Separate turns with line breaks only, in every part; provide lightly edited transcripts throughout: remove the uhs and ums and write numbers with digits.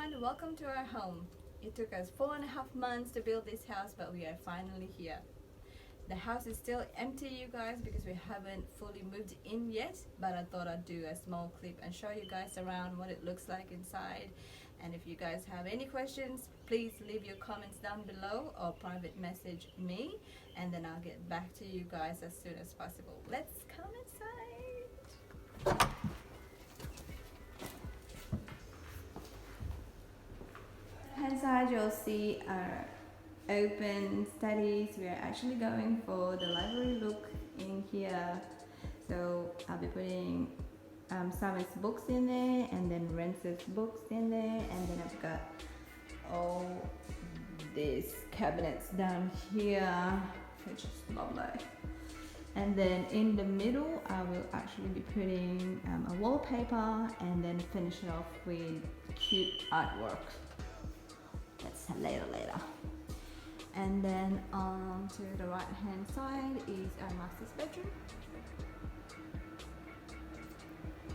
everyone, welcome to our home. It took us 4.5 months to build this house, but we are finally here. The house is still empty, you guys, because we haven't fully moved in yet, but I thought I'd do a small clip and show you guys around what it looks like inside. And if you guys have any questions, please leave your comments down below or private message me, and then I'll get back to you guys as soon as possible. Let's come inside. Inside you'll see our open studies. We are actually going for the library look in here, so I'll be putting Summer's books in there, and then Rence's books in there, and then I've got all these cabinets down here, which is lovely. And then in the middle I will actually be putting a wallpaper, and then finish it off with cute artwork. That's later. And then on to the right hand side is our master's bedroom.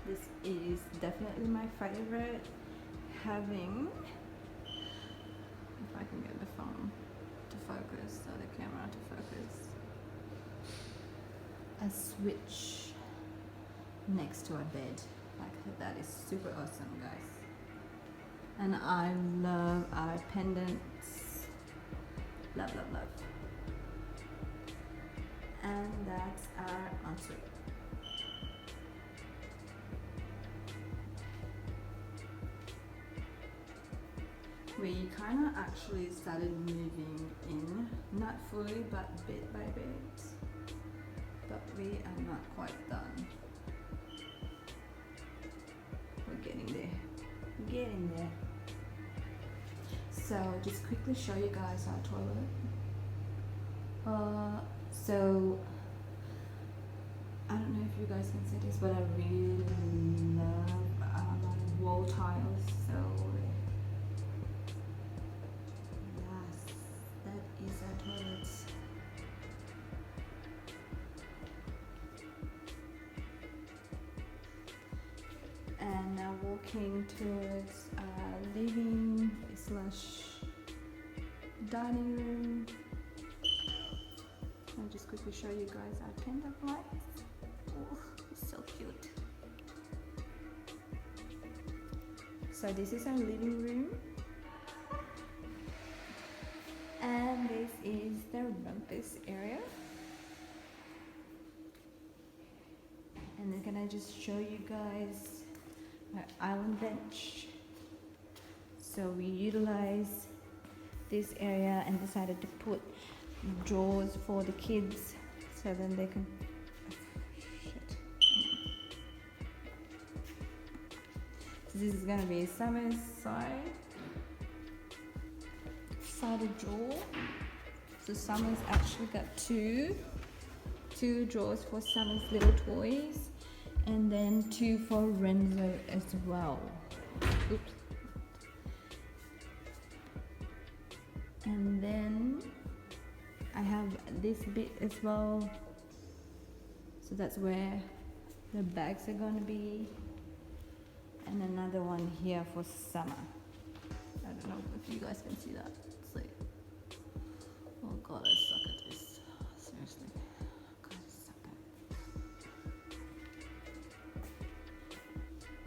This is definitely my favorite, having, if I can get the phone to focus or the camera to focus, a switch next to our bed. Like, that is super awesome, guys. And I love our pendants. Love. And that's our ensuite. We kind of actually started moving in, not fully, but bit by bit. But we are not quite done. We're getting there. So just quickly show you guys our toilet. So I don't know if you guys can see this, but I really love wall tiles. So yes, that is our toilet. And now walking towards living / dining room. I'll just quickly show you guys our pendant lights. Oh, it's so cute. So this is our living room, and this is the rumpus area. And then can I just show you guys our island bench? So we utilize this area and decided to put drawers for the kids, so then they can So this is gonna be Summer's sided drawer. So Summer's actually got two drawers for Summer's little toys, and then 2 for Renzo as well. Oops. And then I have this bit as well, so that's where the bags are gonna be, and another one here for Summer. I don't know if you guys can see that. It's like, oh god, I suck at this. Seriously.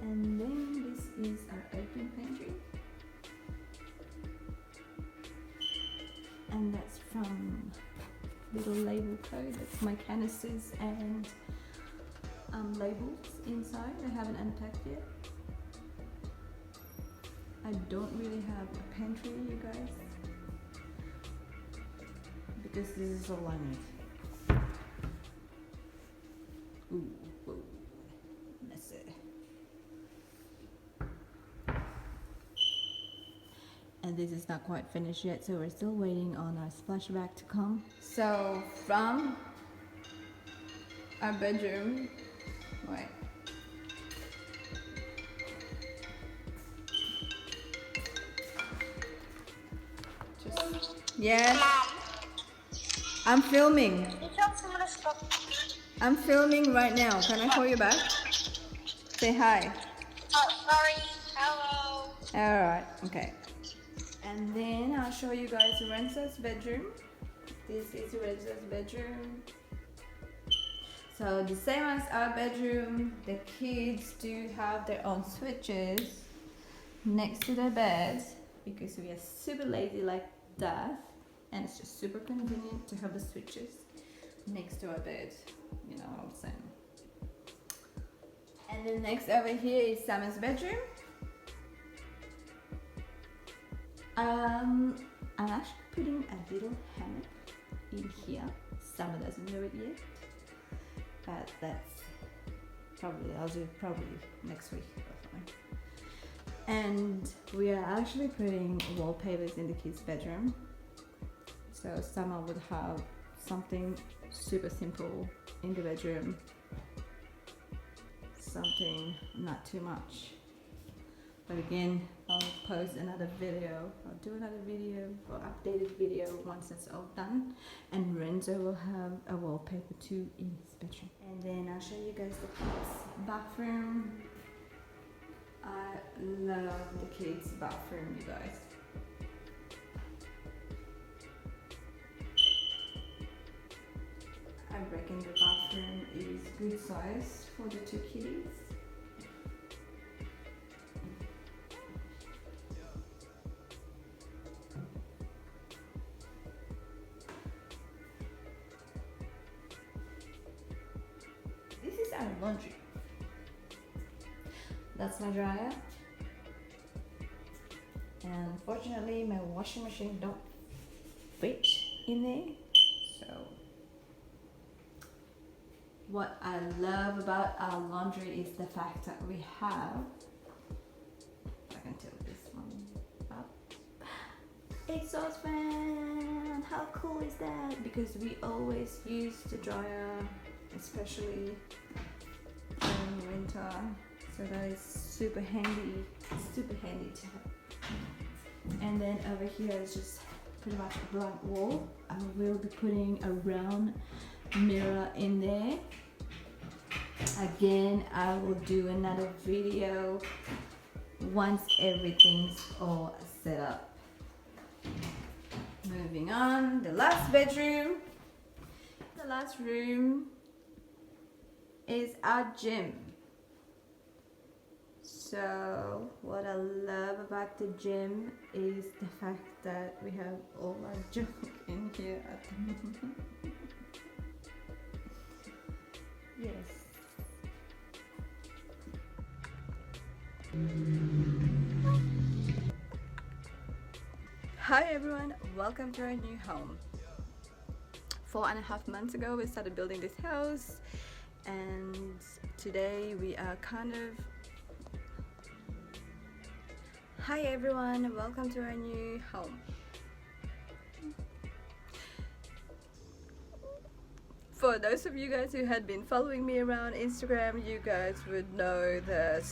And then this is our open pantry, and that's from Little Label Co. That's my canisters and labels inside. I haven't unpacked yet. I don't really have a pantry, you guys, because this is all I need. Ooh, whoa, messy. And this is not quite finished yet, so we're still waiting on our splashback to come. So from our bedroom, wait. Yeah.
Mom,
I'm filming.
you told someone to stop.
I'm filming right now. Can I call you back? Say hi.
Oh, sorry. Hello.
Alright, okay. And then I'll show you guys Renza's bedroom. This is Renza's bedroom. So the same as our bedroom, the kids do have their own switches next to their beds because we are super lazy like that, and it's just super convenient to have the switches next to our beds. You know what I'm saying? And then next over here is Summer's bedroom. I'm actually putting a little hammock in here. Summer doesn't know it yet, but that's I'll do it probably next week or something. And we are actually putting wallpapers in the kids' bedroom. So Summer would have something super simple in the bedroom, something not too much. But again, I'll post another video. I'll do another video or updated video once it's all done. And Renzo will have a wallpaper too in his bedroom. And then I'll show you guys the kids' bathroom. I love the kids' bathroom, you guys. I reckon the bathroom is good size for the two kiddies. This is our laundry. That's my dryer. And unfortunately my washing machine don't fit in there. So what I love about our laundry is the fact that we have, if I can tilt this one up, exhaust fan. How cool is that? Because we always use the dryer, especially in winter. So that is super handy to have. And then over here is just pretty much a blank wall. I will be putting a round mirror in there. Again, I will do another video once everything's all set up. Moving on, the last bedroom. The last room is our gym. So what I love about the gym is the fact that we have all our junk in here at the moment. Yes. Hi everyone, welcome to our new home. 4.5 months ago we started building this house, and today we are kind of... Hi everyone, welcome to our new home. For those of you guys who had been following me around Instagram, you guys would know that